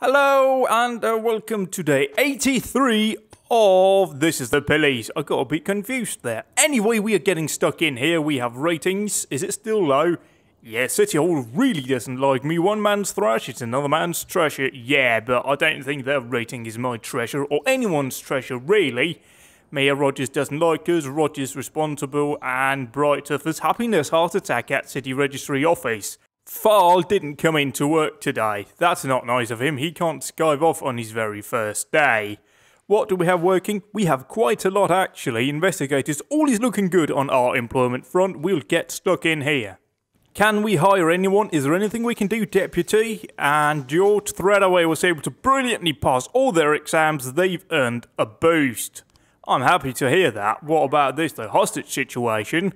Hello and welcome to day 83 of This Is the Police. I got a bit confused there. Anyway, we are getting stuck in here. We have ratings. Is it still low? Yeah, City Hall really doesn't like me. One man's thrash, it's another man's treasure. Yeah, but I don't think their rating is my treasure or anyone's treasure, really. Mayor Rogers doesn't like us, Rogers responsible, and Bright suffers happiness heart attack at City Registry office. Farl didn't come into work today. That's not nice of him. He can't skive off on his very first day. What do we have working? We have quite a lot actually. Investigators, all is looking good on our employment front. We'll get stuck in here. Can we hire anyone? Is there anything we can do, Deputy? And George Threadaway was able to brilliantly pass all their exams. They've earned a boost. I'm happy to hear that. What about this, the hostage situation?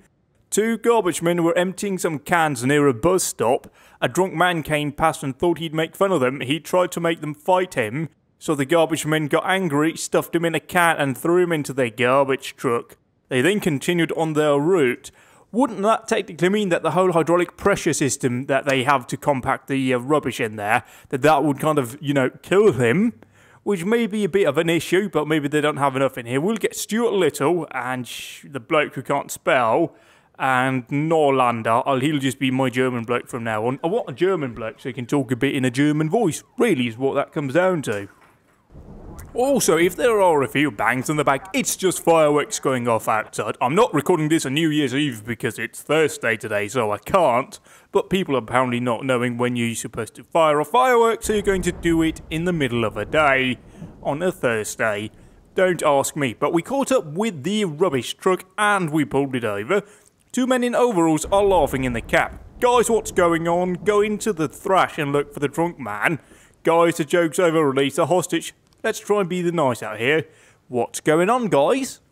Two garbage men were emptying some cans near a bus stop. A drunk man came past and thought he'd make fun of them. He tried to make them fight him. So the garbage men got angry, stuffed him in a can and threw him into their garbage truck. They then continued on their route. Wouldn't that technically mean that the whole hydraulic pressure system that they have to compact the rubbish in there, that would kind of, kill him? Which may be a bit of an issue, but maybe they don't have enough in here. We'll get Stuart Little and the bloke who can't spell, and Norlander. He'll just be my German bloke from now on. I want a German bloke so he can talk a bit in a German voice. Really is what that comes down to. Also, if there are a few bangs in the back, it's just fireworks going off outside. I'm not recording this on New Year's Eve because it's Thursday today, so I can't. But people are apparently not knowing when you're supposed to fire a firework, so you're going to do it in the middle of a day on a Thursday. Don't ask me. But we caught up with the rubbish truck and we pulled it over. Two men in overalls are laughing in the cab. Guys, what's going on? Go into the thrash and look for the drunk man. Guys, the joke's over, release the hostage. Let's try and be the nice out here. What's going on, guys?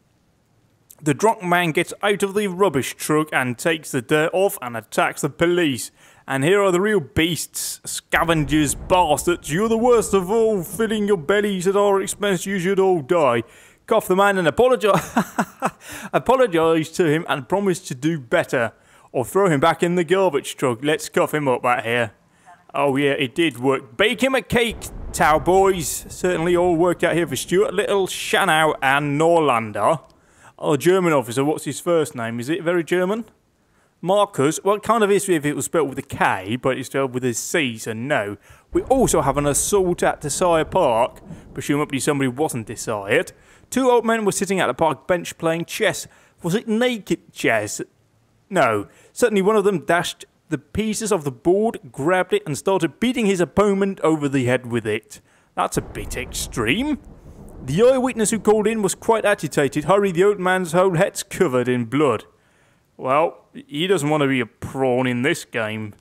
The drunk man gets out of the rubbish truck and takes the dirt off and attacks the police. And here are the real beasts, scavengers, bastards. You're the worst of all, filling your bellies at our expense. You should all die. Cuff the man and apologise to him and promise to do better. Or throw him back in the garbage truck. Let's cuff him up out here. Oh yeah, it did work. Bake him a cake, Tau boys. Certainly all worked out here for Stuart Little, Shanow and Norlander. Our German officer, what's his first name? Is it very German? Marcus. Well, it kind of is if it was spelled with a K, but it's spelled with a C, so no. We also have an assault at Desire Park. Presumably somebody wasn't desired. Two old men were sitting at the park bench playing chess. Was it naked chess? No. Certainly one of them dashed the pieces of the board, grabbed it and started beating his opponent over the head with it. That's a bit extreme. The eyewitness who called in was quite agitated. Hurry, the old man's whole head's covered in blood. Well, he doesn't want to be a prawn in this game.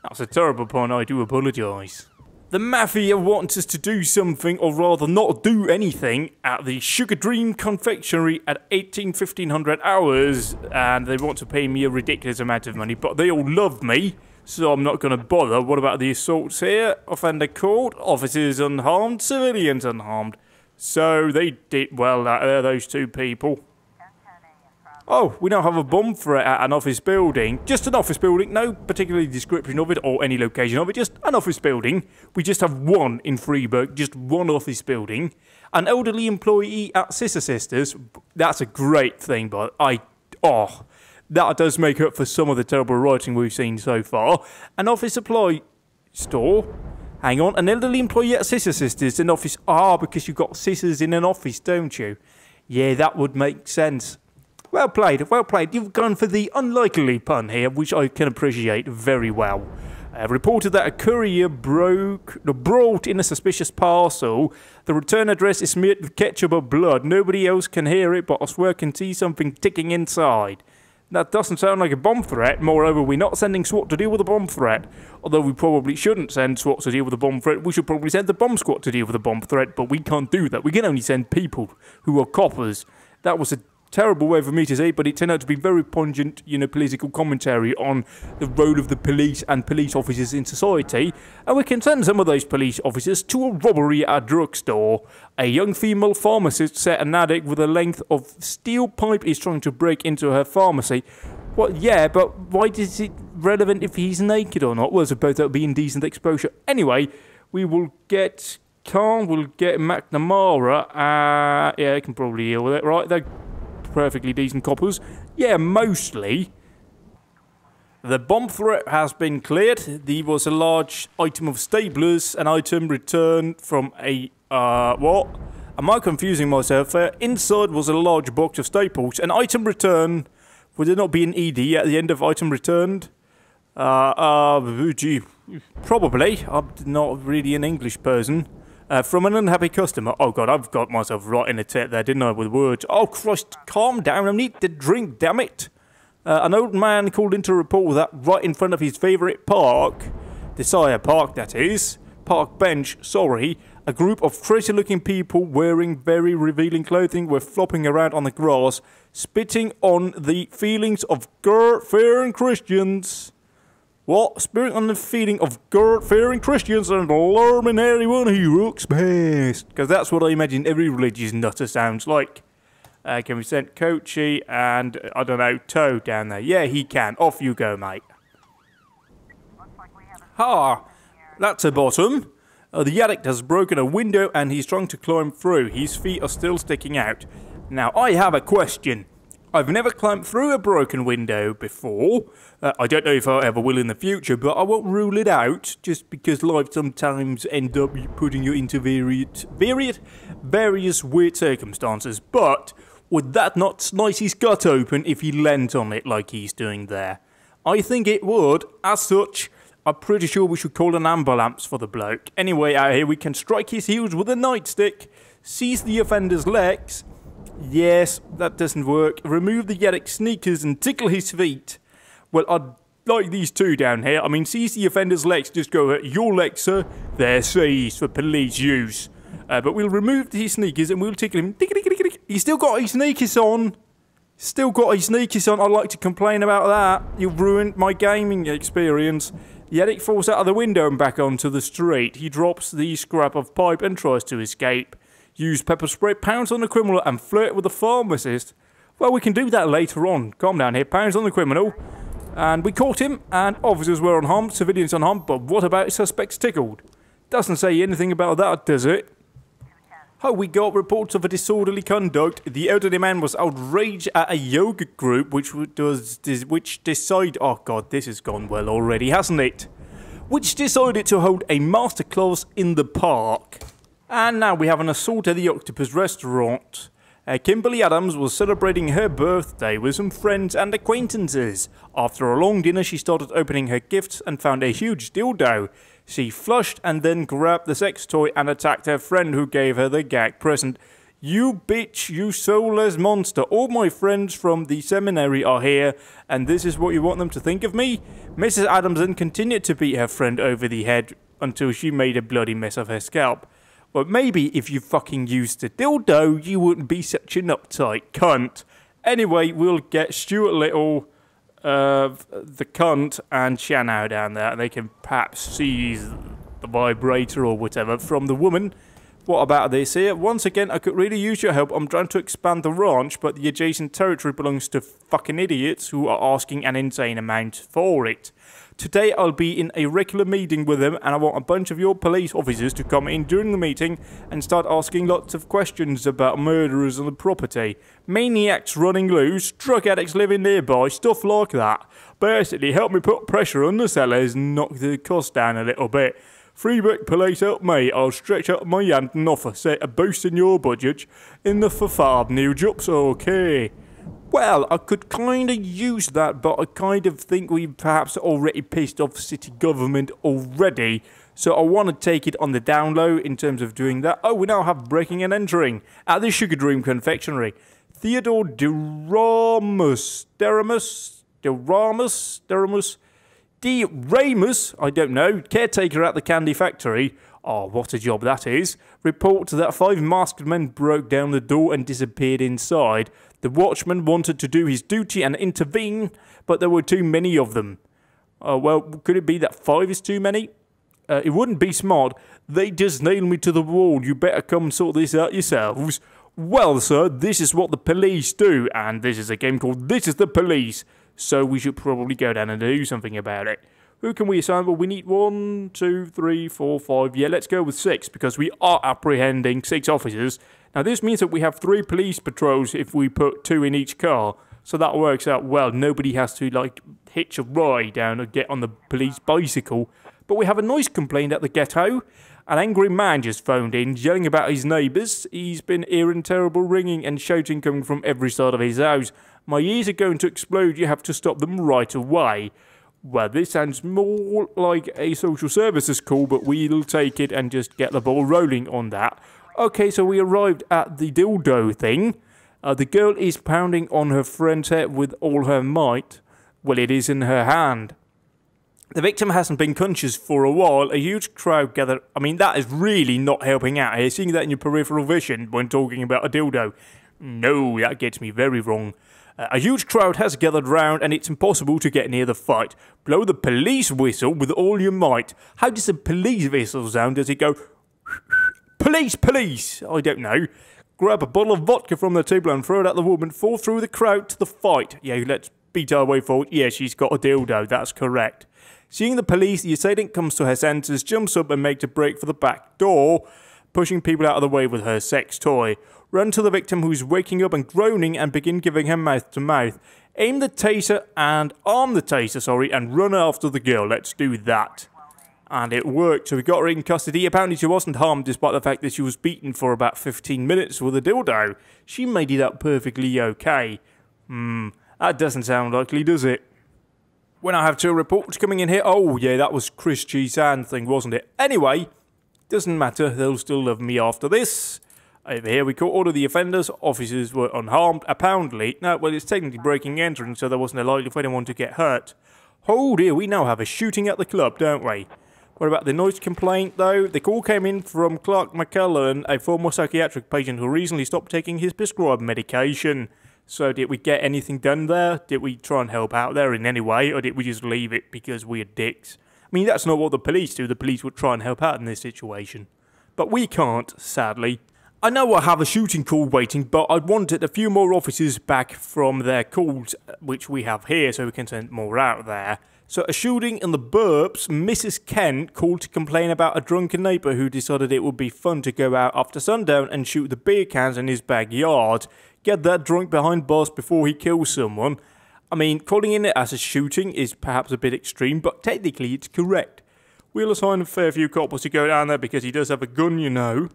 That's a terrible pun, I do apologise. The Mafia wants us to do something, or rather not do anything, at the Sugar Dream Confectionery at 1500 hours, and they want to pay me a ridiculous amount of money, but they all love me, so I'm not going to bother. What about the assaults here? Offender caught, officers unharmed, civilians unharmed. So they did well, those two people. Oh, we now have a bomb threat at an office building. Just an office building, no particular description of it or any location of it, just an office building. We just have one in Freeburg, just one office building. An elderly employee at Sister Sisters, that's a great thing, but that does make up for some of the terrible writing we've seen so far. An office supply store. Hang on, an elderly employee at Sister Sisters, an office, because you've got sisters in an office, don't you? Yeah, that would make sense. Well played, well played. You've gone for the unlikely pun here, which I can appreciate very well. Reported that a courier brought in a suspicious parcel. The return address is smeared with ketchup or blood. Nobody else can hear it, but I swear I can see something ticking inside. That doesn't sound like a bomb threat. Moreover, we're not sending SWAT to deal with a bomb threat. Although we probably shouldn't send SWAT to deal with a bomb threat. We should probably send the bomb squad to deal with a bomb threat, but we can't do that. We can only send people who are coppers. That was a terrible way for me to say, but it turned out to be very pungent, political commentary on the role of the police and police officers in society. And we can send some of those police officers to a robbery at a drugstore. A young female pharmacist set an addict with a length of steel pipe is trying to break into her pharmacy. Well, yeah, but why is it relevant if he's naked or not? Well, I suppose that would be indecent exposure. Anyway, we will get Khan will get McNamara. Yeah, they can probably deal with it, right? They're perfectly decent coppers. Yeah, mostly. The bomb threat has been cleared. There was a large item of staplers, an item returned from a, what? Am I confusing myself there? Inside was a large box of staples. An item returned. Would there not be an ED at the end of item returned? Gee, probably. I'm not really an English person. From an unhappy customer. Oh god, I've got myself right in a tit there, didn't I, with words. Oh Christ, calm down, I need to drink, damn it. An old man called in to report that right in front of his favourite park, Desire Park that is, park bench, sorry, a group of crazy looking people wearing very revealing clothing were flopping around on the grass, spitting on the feelings of God-fearing Christians. What? Spitting on the feeling of God-fearing Christians and alarming anyone who walks past. Because that's what I imagine every religious nutter sounds like. Can we send Kochi and, I don't know, Toe down there? Yeah, he can. Off you go, mate. Ha! That's a bottom. The addict has broken a window and he's trying to climb through. His feet are still sticking out. Now, I have a question. I've never climbed through a broken window before. I don't know if I ever will in the future, but I won't rule it out, just because life sometimes ends up putting you into various weird circumstances. But would that not slice his gut open if he leant on it like he's doing there? I think it would. As such, I'm pretty sure we should call an ambulance for the bloke. Anyway, out here we can strike his heels with a nightstick, seize the offender's legs. Yes, that doesn't work. Remove the addict's sneakers and tickle his feet. Well, I'd like these two down here. I mean, seize the offender's legs. Just go, your legs, sir. They're seized for police use. But we'll remove his sneakers and we'll tickle him. He's still got his sneakers on. Still got his sneakers on. I'd like to complain about that. You've ruined my gaming experience. The addict falls out of the window and back onto the street. He drops the scrap of pipe and tries to escape. Use pepper spray, pounce on the criminal and flirt with the pharmacist. Well, we can do that later on. Calm down here. Pounce on the criminal. And we caught him, and officers were unharmed, civilians unharmed, but what about suspects tickled? Doesn't say anything about that, does it? Oh, we got reports of a disorderly conduct. The elderly man was outraged at a yoga group which decided... Oh god, this has gone well already, hasn't it? Which decided to hold a masterclass in the park. And now we have an assault at the Octopus restaurant. Kimberly Adams was celebrating her birthday with some friends and acquaintances. After a long dinner, she started opening her gifts and found a huge dildo. She flushed and then grabbed the sex toy and attacked her friend who gave her the gag present. You bitch, you soulless monster. All my friends from the seminary are here, and this is what you want them to think of me? Mrs. Adams then continued to beat her friend over the head until she made a bloody mess of her scalp. Well, maybe if you fucking used the dildo, you wouldn't be such an uptight cunt. Anyway, we'll get Stuart Little, the cunt, and Shano down there, and they can perhaps seize the vibrator or whatever from the woman. What about this here? Once again, I could really use your help. I'm trying to expand the ranch, but the adjacent territory belongs to fucking idiots who are asking an insane amount for it. Today I'll be in a regular meeting with them, and I want a bunch of your police officers to come in during the meeting and start asking lots of questions about murderers on the property, maniacs running loose, drug addicts living nearby, stuff like that. Basically, help me put pressure on the sellers and knock the cost down a little bit. Freeback police help me, I'll stretch out my hand and offer, say, a boost in your budget in the for new jobs, okay. Well, I could kind of use that, but I kind of think we've perhaps already pissed off city government already. So I want to take it on the down low in terms of doing that. Oh, we now have breaking and entering at the Sugar Dream Confectionery. Theodore Deramus, I don't know, caretaker at the candy factory. Oh, what a job that is. Report that 5 masked men broke down the door and disappeared inside. The watchman wanted to do his duty and intervene, but there were too many of them. Well, could it be that 5 is too many? It wouldn't be smart. They just nailed me to the wall. You better come sort this out yourselves. Well, sir, this is what the police do, and this is a game called This is the Police, so we should probably go down and do something about it. Who can we assign? Well, we need 1, 2, 3, 4, 5. Yeah, let's go with 6 because we are apprehending 6 officers. Now, this means that we have 3 police patrols if we put 2 in each car. So that works out well. Nobody has to, like, hitch a ride down or get on the police bicycle. But we have a noise complaint at the ghetto. An angry man just phoned in, yelling about his neighbours. He's been hearing terrible ringing and shouting coming from every side of his house. My ears are going to explode. You have to stop them right away. Well, this sounds more like a social services call, but we'll take it and just get the ball rolling on that. Okay, so we arrived at the dildo thing. The girl is pounding on her friend's head with all her might. Well, it is in her hand. The victim hasn't been conscious for a while. A huge crowd gathered. I mean, that is really not helping out here. Seeing that in your peripheral vision when talking about a dildo. No, that gets me very wrong. A huge crowd has gathered round and it's impossible to get near the fight. Blow the police whistle with all your might. How does a police whistle sound? Does it go... Police, police? I don't know. Grab a bottle of vodka from the table and throw it at the woman. Fall through the crowd to the fight. Yeah, let's beat our way forward. Yeah, she's got a dildo. That's correct. Seeing the police, the assailant comes to her senses, jumps up and makes a break for the back door, pushing people out of the way with her sex toy. Run to the victim who's waking up and groaning and begin giving her mouth to mouth. Aim the taser and arm the taser, and run after the girl. Let's do that. And it worked, so we got her in custody. Apparently she wasn't harmed despite the fact that she was beaten for about 15 minutes with a dildo. She made it up perfectly okay. That doesn't sound likely, does it? When I have 2 reports coming in here... Oh, yeah, that was Chris G. Sand thing, wasn't it? Anyway, doesn't matter. They'll still love me after this. Over here, we caught all of the offenders. Officers were unharmed, apparently. No, well, it's technically breaking and entering, so there wasn't a likelihood for anyone to get hurt. Oh dear, we now have a shooting at the club, don't we? What about the noise complaint, though? The call came in from Clark McCullen, a former psychiatric patient who recently stopped taking his prescribed medication. So did we get anything done there? Did we try and help out there in any way? Or did we just leave it because we're dicks? I mean, that's not what the police do. The police would try and help out in this situation. But we can't, sadly. I know I have a shooting call waiting, but I wanted a few more officers back from their calls, which we have here, so we can send more out there. So a shooting in the Burbs. Mrs. Kent called to complain about a drunken neighbour who decided it would be fun to go out after sundown and shoot the beer cans in his backyard. Get that drunk behind bars before he kills someone. I mean, calling it as a shooting is perhaps a bit extreme, but technically it's correct. We'll assign a fair few coppers to go down there because he does have a gun, you know.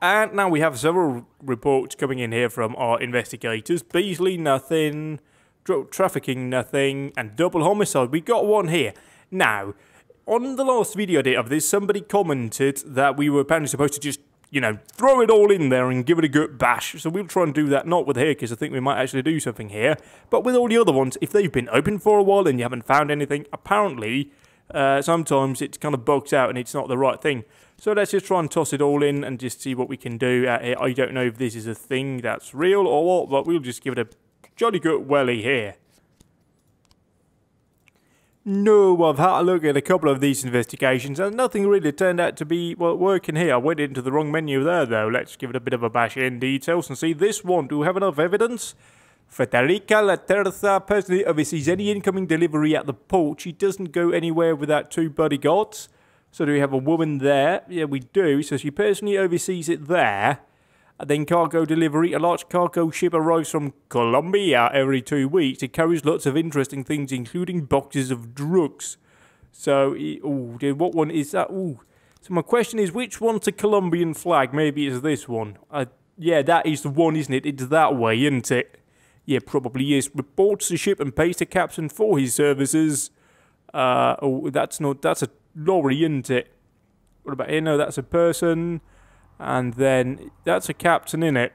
And now we have several reports coming in here from our investigators. Beasley, nothing. Drug trafficking, nothing. And double homicide, we got one here. Now, on the last video of this, somebody commented that we were apparently supposed to just, you know, throw it all in there and give it a good bash. So we'll try and do that, not with here, because I think we might actually do something here. But with all the other ones, if they've been open for a while and you haven't found anything, apparently, sometimes it kind of bugs out and it's not the right thing. So let's just try and toss it all in and just see what we can do. I don't know if this is a thing that's real or what, but we'll just give it a jolly good welly here. No, I've had a look at a couple of these investigations and nothing really turned out to be, well, working here. I went into the wrong menu there, though. Let's give it a bit of a bash in details and see this one. Do we have enough evidence? Federica Laterza personally oversees any incoming delivery at the port. She doesn't go anywhere without 2 bodyguards. So do we have a woman there? Yeah, we do. So she personally oversees it there. And then cargo delivery. A large cargo ship arrives from Colombia every 2 weeks. It carries lots of interesting things, including boxes of drugs. So, oh, what one is that? Ooh. So my question is, which one's a Colombian flag? Maybe it's this one. Yeah, that is the one, isn't it? It's that way, isn't it? Yeah, probably is. Reports the ship and pays the captain for his services. Oh, that's a lorry, isn't it? What about here? No, that's a person. And then that's a captain, innit?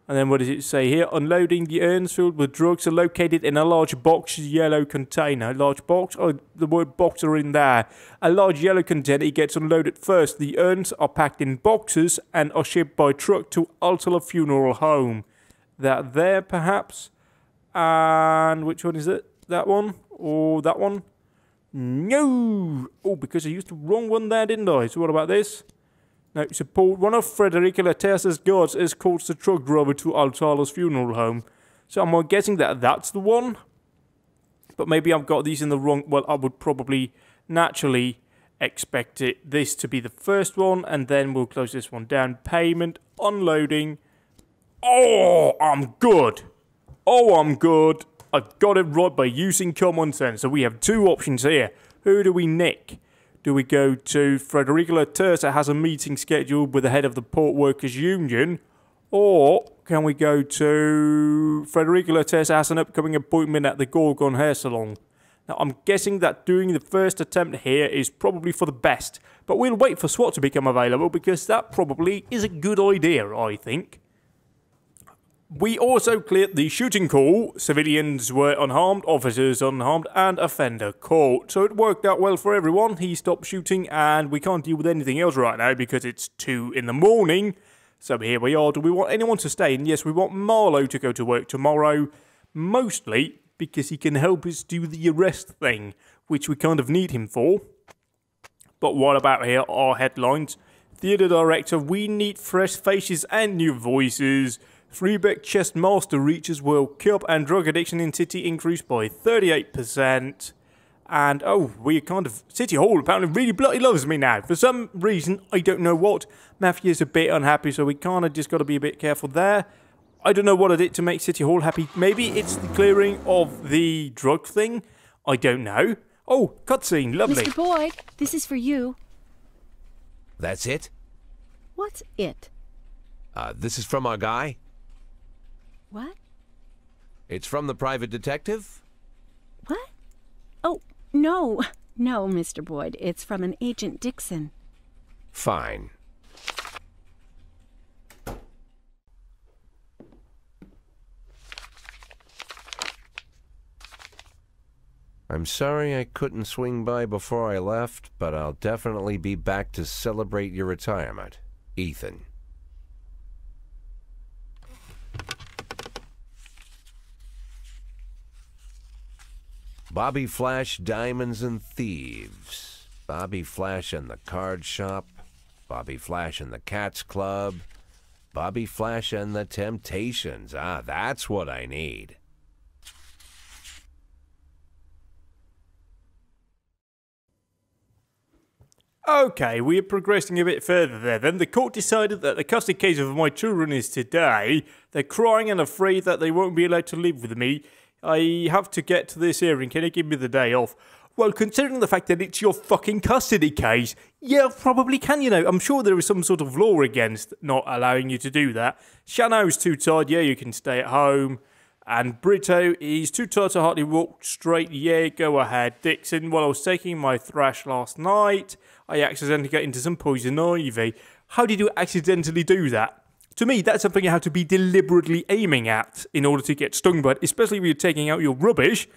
And then what does it say here? Unloading the urns filled with drugs are located in a large box yellow container. Large box? Oh, the word box are in there. A large yellow container. It gets unloaded first. The urns are packed in boxes and are shipped by truck to Altala Funeral Home. That there, perhaps? And which one is it? That one? Or that one? No! Oh, because I used the wrong one there, didn't I? So what about this? No, support. One of Frederica Laterza's guards escorts the truck driver to Altala's funeral home. So I'm guessing that that's the one. But maybe I've got these in the wrong... Well, I would probably naturally expect this to be the first one, and then we'll close this one down. Payment, unloading. Oh, I'm good. Oh, I'm good. I've got it right by using common sense. So we have two options here. Who do we nick? Do we go to Frederica Laterza has a meeting scheduled with the head of the Port Workers Union? Or can we go to Frederica Laterza has an upcoming appointment at the Gorgon Hair Salon? Now, I'm guessing that doing the first attempt here is probably for the best. But we'll wait for SWAT to become available because that probably is a good idea, I think. We also cleared the shooting call. Civilians were unharmed, officers unharmed, and offender caught. So it worked out well for everyone. He stopped shooting, and we can't deal with anything else right now because it's 2 in the morning. So here we are. Do we want anyone to stay? And yes, we want Marlowe to go to work tomorrow. Mostly because he can help us do the arrest thing, which we kind of need him for. But what about here are headlines? Theatre director, we need fresh faces and new voices. Freebeck chess master reaches World Cup, and drug addiction in City increased by 38%. And oh, we kind of City Hall apparently really bloody loves me now. For some reason, I don't know what. Matthew's a bit unhappy, so we kind of just got to be a bit careful there. I don't know what I did to make City Hall happy. Maybe it's the clearing of the drug thing. I don't know. Oh, cutscene, lovely. Mr. Boyd, this is for you. That's it? What's it? This is from our guy. What? It's from the private detective? What? Oh, no. No, Mr. Boyd. It's from an Agent Dixon. Fine. I'm sorry I couldn't swing by before I left, but I'll definitely be back to celebrate your retirement. Ethan. Bobby Flash, Diamonds and Thieves. Bobby Flash and the Card Shop. Bobby Flash and the Cats Club. Bobby Flash and the Temptations. Ah, that's what I need. Okay, we are progressing a bit further there. Then the court decided that the custody case of my children is today. They're crying and afraid that they won't be allowed to live with me. I have to get to this hearing. Can you give me the day off? Well, considering the fact that it's your fucking custody case, yeah, probably can, you know. I'm sure there is some sort of law against not allowing you to do that. Shano's too tired, yeah, you can stay at home. And Brito, he's too tired to hardly walk straight, yeah, go ahead. Dixon, while I was taking my thrash last night, I accidentally got into some poison ivy. How did you accidentally do that? To me, that's something you have to be deliberately aiming at in order to get stung by it, especially when you're taking out your rubbish.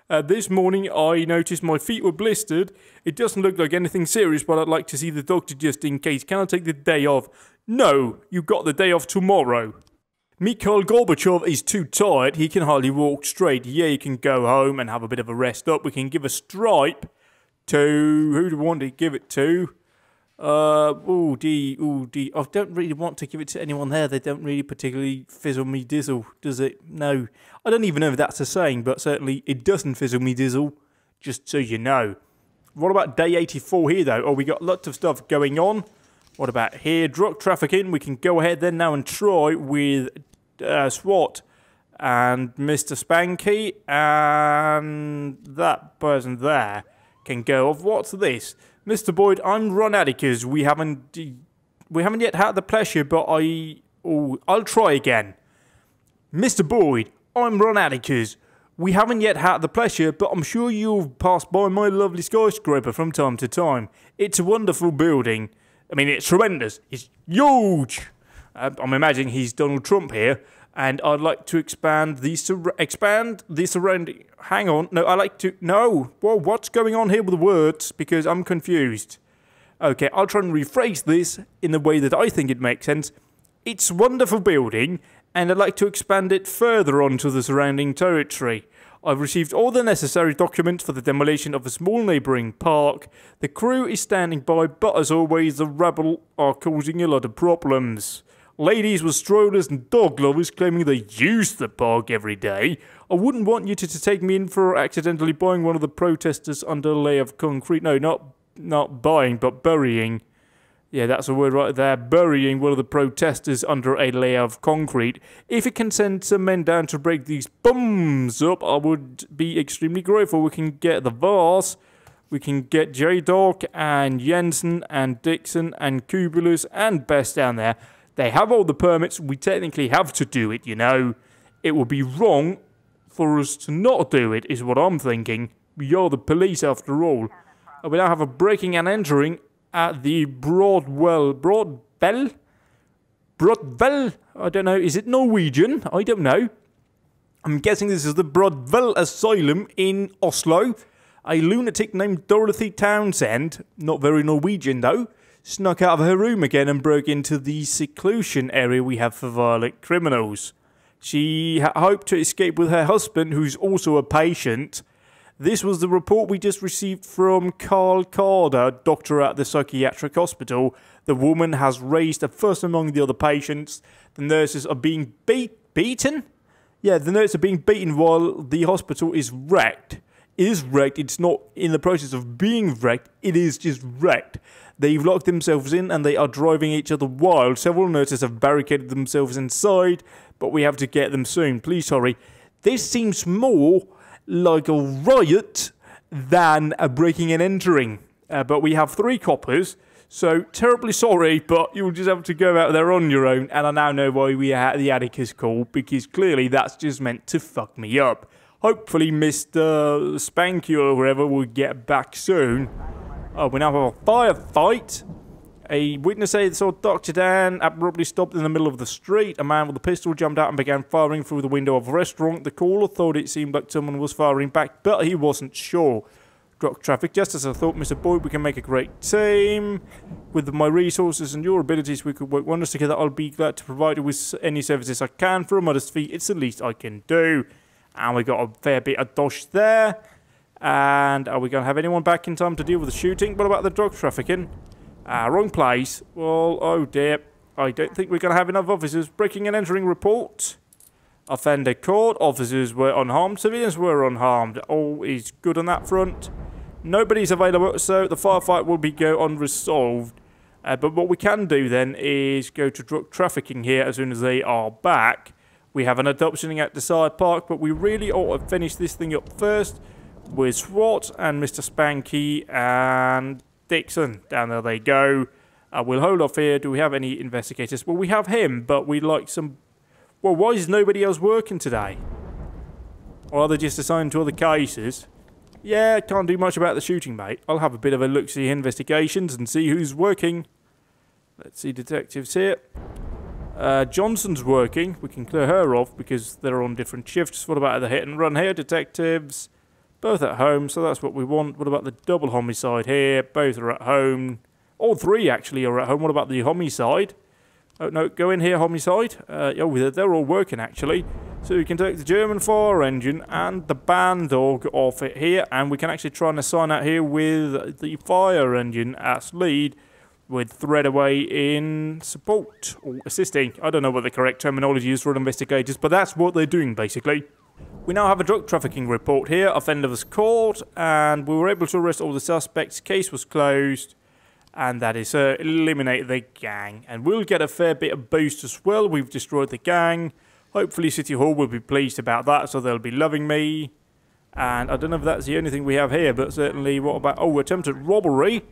This morning, I noticed my feet were blistered. It doesn't look like anything serious, but I'd like to see the doctor just in case. Can I take the day off? No, you got the day off tomorrow. Mikhail Gorbachev is too tired. He can hardly walk straight. Yeah, you can go home and have a bit of a rest up. We can give a stripe to... Who do we want to give it to? I don't really want to give it to anyone there. They don't really particularly fizzle me dizzle, does it? No. I don't even know if that's a saying, but certainly it doesn't fizzle me dizzle, just so you know. What about day 84 here, though? Oh, we got lots of stuff going on. What about here? Drug trafficking. We can go ahead then now and try with SWAT and Mr. Spanky, and that person there can go off. What's this? Mr. Boyd, I'm Ron Atticus. We haven't yet had the pleasure, but I'll try again. Mr. Boyd, I'm Ron Atticus. We haven't yet had the pleasure, but I'm sure you've passed by my lovely skyscraper from time to time. It's a wonderful building. I mean, it's tremendous. It's huge. I'm imagining he's Donald Trump here, and I'd like to expand the surrounding... Hang on. No, No. Well, what's going on here with the words? Because I'm confused. Okay, I'll try and rephrase this in the way that I think it makes sense. It's a wonderful building, and I'd like to expand it further onto the surrounding territory. I've received all the necessary documents for the demolition of a small neighbouring park. The crew is standing by, but as always, the rabble are causing a lot of problems. ladies with strollers and dog lovers claiming they use the park every day. I wouldn't want you to take me in for accidentally buying one of the protesters under a layer of concrete. No, not buying, but burying. Yeah, that's a word right there. Burying one of the protesters under a layer of concrete. If it can send some men down to break these bums up, I would be extremely grateful. We can get the Vars, we can get J-Dog and Jensen and Dixon and Kubulus and Best down there. They have all the permits. We technically have to do it, you know. It would be wrong for us to not do it, is what I'm thinking. We are the police after all. We now have a breaking and entering at the Broadwell, I don't know, is it Norwegian? I don't know. I'm guessing this is the Broadwell Asylum in Oslo. A lunatic named Dorothy Townsend, not very Norwegian though, snuck out of her room again and broke into the seclusion area we have for violent criminals. She hoped to escape with her husband, who's also a patient. This was the report we just received from Carl Carter, doctor at the psychiatric hospital. The woman has raised a fuss among the other patients. The nurses are being beaten? Yeah, the nurses are being beaten while the hospital is wrecked. It is wrecked. It's not in the process of being wrecked. It is just wrecked. They've locked themselves in and they are driving each other wild. Several nurses have barricaded themselves inside, but we have to get them soon. Please hurry. This seems more like a riot than a breaking and entering. But we have 3 coppers, so terribly sorry, but you'll just have to go out there on your own. And I now know why we had the Atticus call, because clearly that's just meant to fuck me up. Hopefully Mr. Spanky or whoever will get back soon. Oh, we now have a firefight. A witness saw Dr. Dan abruptly stopped in the middle of the street. A man with a pistol jumped out and began firing through the window of a restaurant. The caller thought it seemed like someone was firing back, but he wasn't sure. Drug traffic, just as I thought, Mr. Boyd, we can make a great team. With my resources and your abilities, we could work wonders together. I'll be glad to provide you with any services I can for a modest fee. It's the least I can do. And we got a fair bit of dosh there. And are we going to have anyone back in time to deal with the shooting? What about the drug trafficking? Wrong place. Well, oh dear. I don't think we're going to have enough officers. Breaking and entering report. Offender caught. Officers were unharmed. Civilians were unharmed. All is good on that front. Nobody's available, so the firefight will go unresolved. But what we can do then is go to drug trafficking here as soon as they are back. We have an adoptioning at the side park, but we really ought to finish this thing up first with SWAT and Mr. Spanky and Dixon. Down there they go. We'll hold off here. Do we have any investigators? Well, we have him, but we'd like some... Well, why is nobody else working today? Or are they just assigned to other cases? Yeah, can't do much about the shooting, mate. I'll have a bit of a look-see investigations and see who's working. Let's see detectives here. Johnson's working. We can clear her off because they're on different shifts. What about the hit and run here? Detectives, both at home, so that's what we want. What about the double homicide here? Both are at home. All 3 actually are at home. What about the homicide? Oh, no, go in here, homicide. Oh, they're all working actually. So we can take the German fire engine and the band dog off it here, and we can actually try and assign out here with the fire engine as lead, with Threadaway in support or assisting. I don't know what the correct terminology is for investigators, but that's what they're doing basically. We now have a drug trafficking report here. Offender was caught, and we were able to arrest all the suspects. Case was closed, and that is eliminate the gang. And we'll get a fair bit of boost as well. We've destroyed the gang. Hopefully City Hall will be pleased about that, so they'll be loving me. And I don't know if that's the only thing we have here, but certainly what about... Oh, attempted robbery.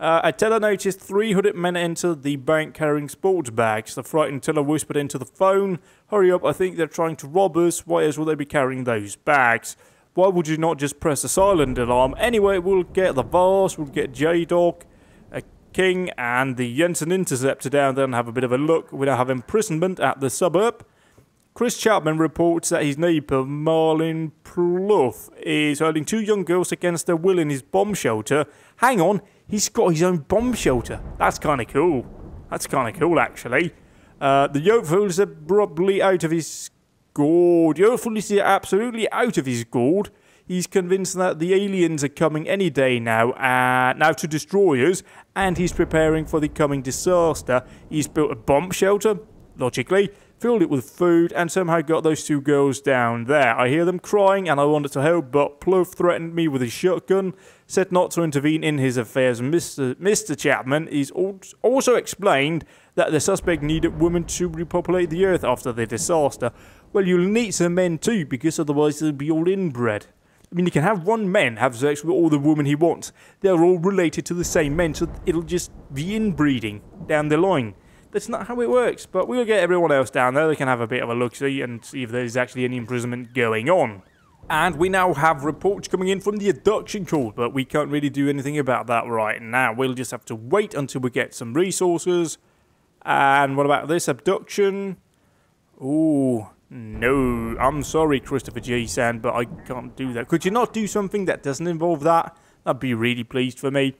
A teller noticed 3 hooded men enter the bank carrying sports bags. The frightened teller whispered into the phone, "Hurry up, I think they're trying to rob us. Why else will they be carrying those bags? Why would you not just press the silent alarm?" Anyway, we'll get the Vars, we'll get J-Dog, King, and the Jensen Interceptor down there and have a bit of a look. We now have imprisonment at the suburb. Chris Chapman reports that his neighbour, Marlin Plouffe, is holding 2 young girls against their will in his bomb shelter. Hang on, he's got his own bomb shelter. That's kind of cool. That's kind of cool, actually. The Yokeful is abruptly out of his gourd. Yokeful is absolutely out of his gourd. He's convinced that the aliens are coming any day now to destroy us, and he's preparing for the coming disaster. He's built a bomb shelter. logically, filled it with food, and somehow got those two girls down there. I hear them crying, and I wanted to help, but Plough threatened me with his shotgun, said not to intervene in his affairs. Mr. Chapman is also explained that the suspect needed women to repopulate the earth after the disaster. Well, you'll need some men too, because otherwise they'll be all inbred. I mean, you can have one man have sex with all the women he wants. They're all related to the same men, so it'll just be inbreeding down the line. That's not how it works, but we'll get everyone else down there. They can have a bit of a look-see and see if there's actually any imprisonment going on. And we now have reports coming in from the abduction court, but we can't really do anything about that right now. We'll just have to wait until we get some resources. And what about this abduction? Ooh, no. I'm sorry, Christopher J. Sand, but I can't do that. Could you not do something that doesn't involve that? I'd be really pleased for me.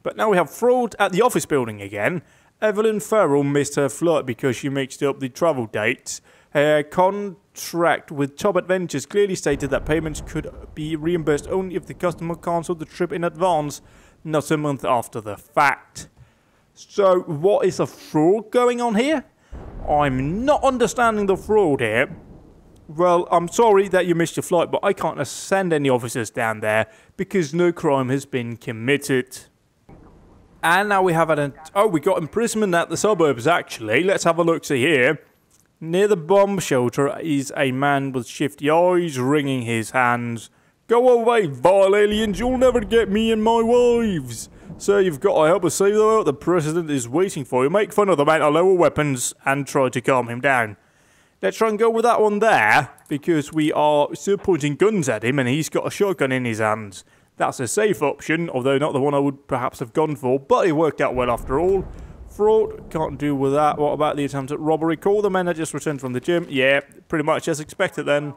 But now we have fraud at the office building again. Evelyn Farrell missed her flight because she mixed up the travel dates. Her contract with Top Adventures clearly stated that payments could be reimbursed only if the customer cancelled the trip in advance, not a month after the fact. So, what is the fraud going on here? I'm not understanding the fraud here. Well, I'm sorry that you missed your flight, but I can't send any officers down there because no crime has been committed. And now we have we got imprisonment at the suburbs, actually. Let's have a look-see here. Near the bomb shelter is a man with shifty eyes, wringing his hands. Go away, vile aliens, you'll never get me and my wives. Sir, you've got to help us save the world. The president is waiting for you. Make fun of the man to lower weapons and try to calm him down. Let's try and go with that one there, because we are still pointing guns at him and he's got a shotgun in his hands. That's a safe option, although not the one I would perhaps have gone for, but it worked out well after all. Fraud, can't do with that. What about the attempt at robbery? Call the men that just returned from the gym. Yeah, pretty much as expected then.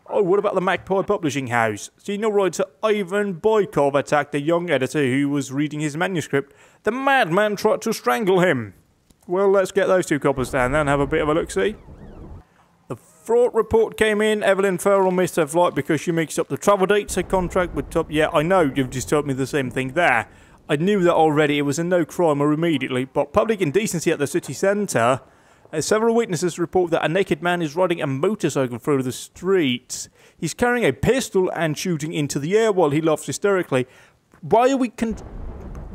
Oh, what about the Magpie Publishing House? Senior writer Ivan Boykov attacked a young editor who was reading his manuscript. The madman tried to strangle him. Well, let's get those two coppers down there and have a bit of a look-see. The fraud report came in. Evelyn Farrell missed her flight because she mixed up the travel dates. Her contract with Top... Yeah, I know, you've just told me the same thing there. I knew that already. It was a no crime or immediately. But public indecency at the city centre. Several witnesses report that a naked man is riding a motorcycle through the streets. He's carrying a pistol and shooting into the air while he laughs hysterically. Why are we...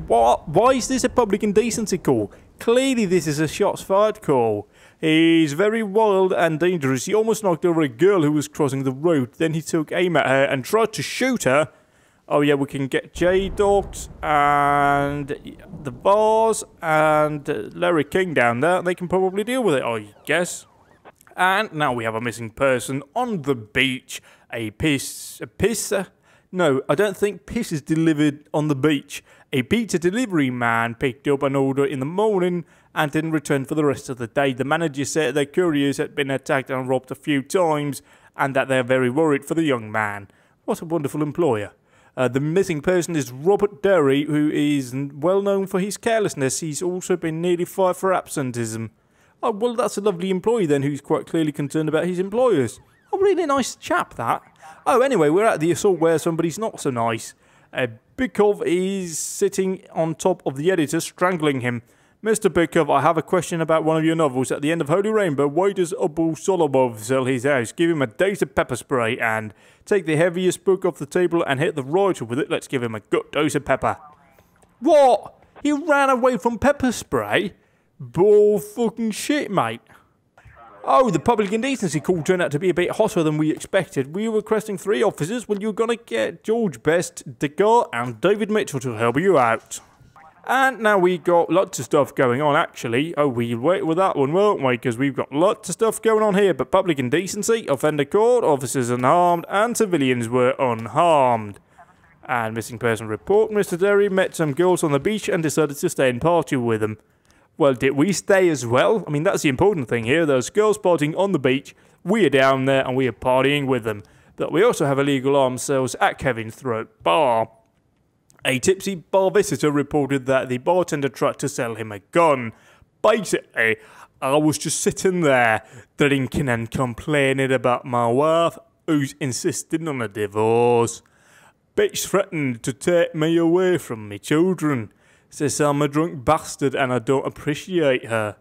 Why is this a public indecency call? Clearly this is a shots fired call. He's very wild and dangerous. He almost knocked over a girl who was crossing the road. Then he took aim at her and tried to shoot her. Oh yeah, we can get J-Dot and the Bars and Larry King down there. They can probably deal with it, I guess. And now we have a missing person on the beach. A pisser? No, I don't think piss is delivered on the beach. A pizza delivery man picked up an order in the morning and didn't return for the rest of the day. The manager said their couriers had been attacked and robbed a few times and that they're very worried for the young man. What a wonderful employer. The missing person is Robert Derry, who is well known for his carelessness. He's also been nearly fired for absenteeism. Oh, well, that's a lovely employee then, who's quite clearly concerned about his employers. Oh, really nice chap, that. Oh, anyway, we're at the assault where somebody's not so nice. Bykov is sitting on top of the editor, strangling him. Mr. Bykov, I have a question about one of your novels. At the end of Holy Rainbow, why does Abu Solomov sell his house? Give him a dose of pepper spray and take the heaviest book off the table and hit the writer with it. Let's give him a good dose of pepper. What? He ran away from pepper spray? Bull fucking shit, mate. Oh, the public indecency call turned out to be a bit hotter than we expected. We were requesting 3 officers. Well, you're going to get George Best, Degar, and David Mitchell to help you out. And now we got lots of stuff going on, actually. Oh, we'll wait with that one, won't we? Because we've got lots of stuff going on here. But public indecency, offender caught, officers unharmed, and civilians were unharmed. And missing person report, Mr. Derry met some girls on the beach and decided to stay and party with them. Well, did we stay as well? I mean, that's the important thing here. Those girls partying on the beach, we are down there and we are partying with them. But we also have illegal arms sales at Kevin's Throat Bar. A tipsy bar visitor reported that the bartender tried to sell him a gun. Basically, I was just sitting there drinking and complaining about my wife who's insisting on a divorce. Bitch threatened to take me away from me children. Says I'm a drunk bastard and I don't appreciate her.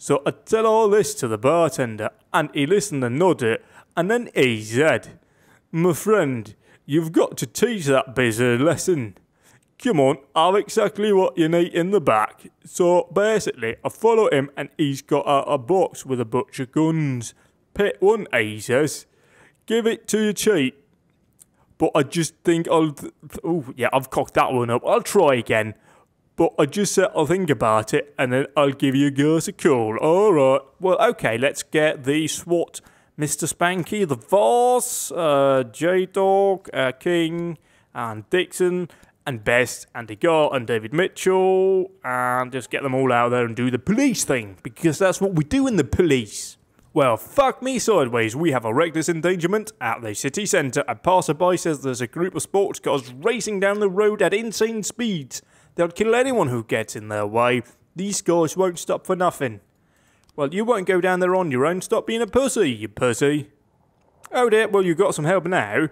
So I tell all this to the bartender, and he listened and nodded, and then he said, "My friend, you've got to teach that biz a lesson. Come on, have exactly what you need in the back." So basically, I follow him, and he's got a box with a bunch of guns. "Pick one," he says. "Give it to your cheat." But I just think oh yeah, I've cocked that one up. I'll try again. But I just said I'll think about it, and then I'll give you guys a call. Alright, well, okay, let's get the SWAT. Mr. Spanky, the Voss, J-Dog, King, and Dixon, and Best, Andy Gart, and David Mitchell, and just get them all out there and do the police thing, because that's what we do in the police. Well, fuck me sideways, we have a reckless endangerment at the city centre. A passerby says there's a group of sports cars racing down the road at insane speeds. They'll kill anyone who gets in their way. These guys won't stop for nothing. Well, you won't go down there on your own. Stop being a pussy, you pussy. Oh dear, well, you've got some help now.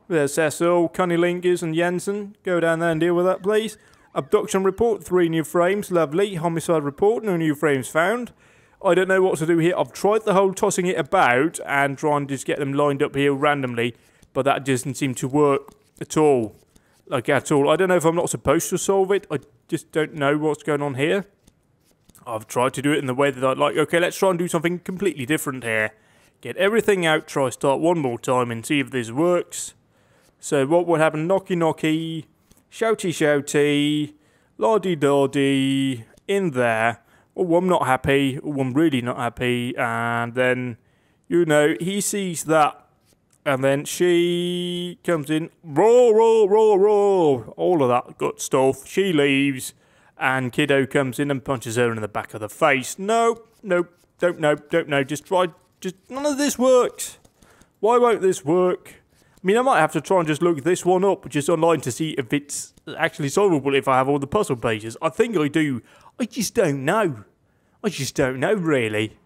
There's Cecil, Cunnilingus and Jensen. Go down there and deal with that, please. Abduction report, 3 new frames. Lovely. Homicide report, no new frames found. I don't know what to do here. I've tried the whole tossing it about and trying to just get them lined up here randomly, but that doesn't seem to work at all. Like, at all. I don't know if I'm not supposed to solve it. I just don't know what's going on here. I've tried to do it in the way that I'd like. Okay, let's try and do something completely different here. Get everything out, try start one more time and see if this works. So what would happen? Knocky knocky, shouty shouty, lardy dardy, in there. Oh, I'm not happy. Oh, I'm really not happy. And then, you know, he sees that. And then she comes in, roar, roar, roar, roar, all of that good stuff. She leaves, and Kiddo comes in and punches her in the back of the face. No, don't know, just none of this works. Why won't this work? I mean, I might have to try and just look this one up, just online, to see if it's actually solvable if I have all the puzzle pages. I think I do. I just don't know. Really.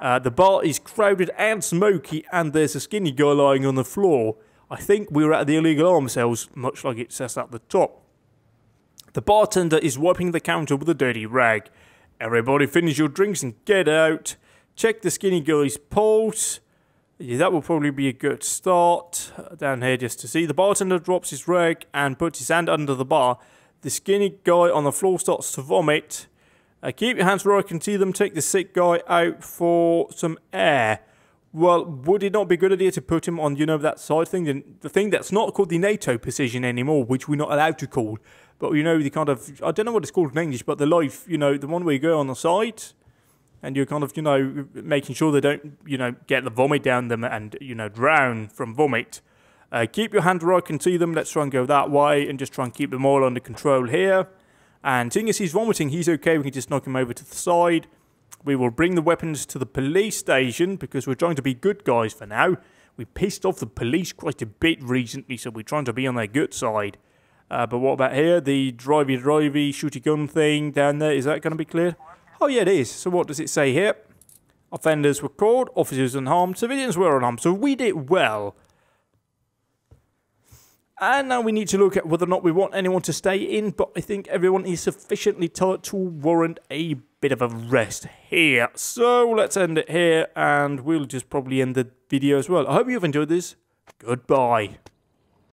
The bar is crowded and smoky, and there's a skinny guy lying on the floor. I think we were at the illegal arms cells, much like it says at the top. The bartender is wiping the counter with a dirty rag. Everybody finish your drinks and get out. Check the skinny guy's pulse. Yeah, that will probably be a good start. Down here just to see. The bartender drops his rag and puts his hand under the bar. The skinny guy on the floor starts to vomit. Keep your hands where I can see them. Take the sick guy out for some air. Well, would it not be a good idea to put him on, you know, that side thing? The thing that's not called the NATO position anymore, which we're not allowed to call. But, you know, the kind of, I don't know what it's called in English, but the life, you know, the one where you go on the side. And you're kind of, you know, making sure they don't, you know, get the vomit down them and, you know, drown from vomit. Keep your hand where I can see them. Let's try and go that way and just try and keep them all under control here. And seeing as he's vomiting, he's okay. We can just knock him over to the side. We will bring the weapons to the police station because we're trying to be good guys for now. We pissed off the police quite a bit recently, so we're trying to be on their good side. But what about here? The drivey, shooty gun thing down there. Is that going to be cleared? Oh, yeah, it is. So what does it say here? Offenders were caught, officers unharmed, civilians were unharmed. So we did well. And now we need to look at whether or not we want anyone to stay in, but I think everyone is sufficiently tired to warrant a bit of a rest here. So let's end it here, and we'll just probably end the video as well. I hope you've enjoyed this. Goodbye.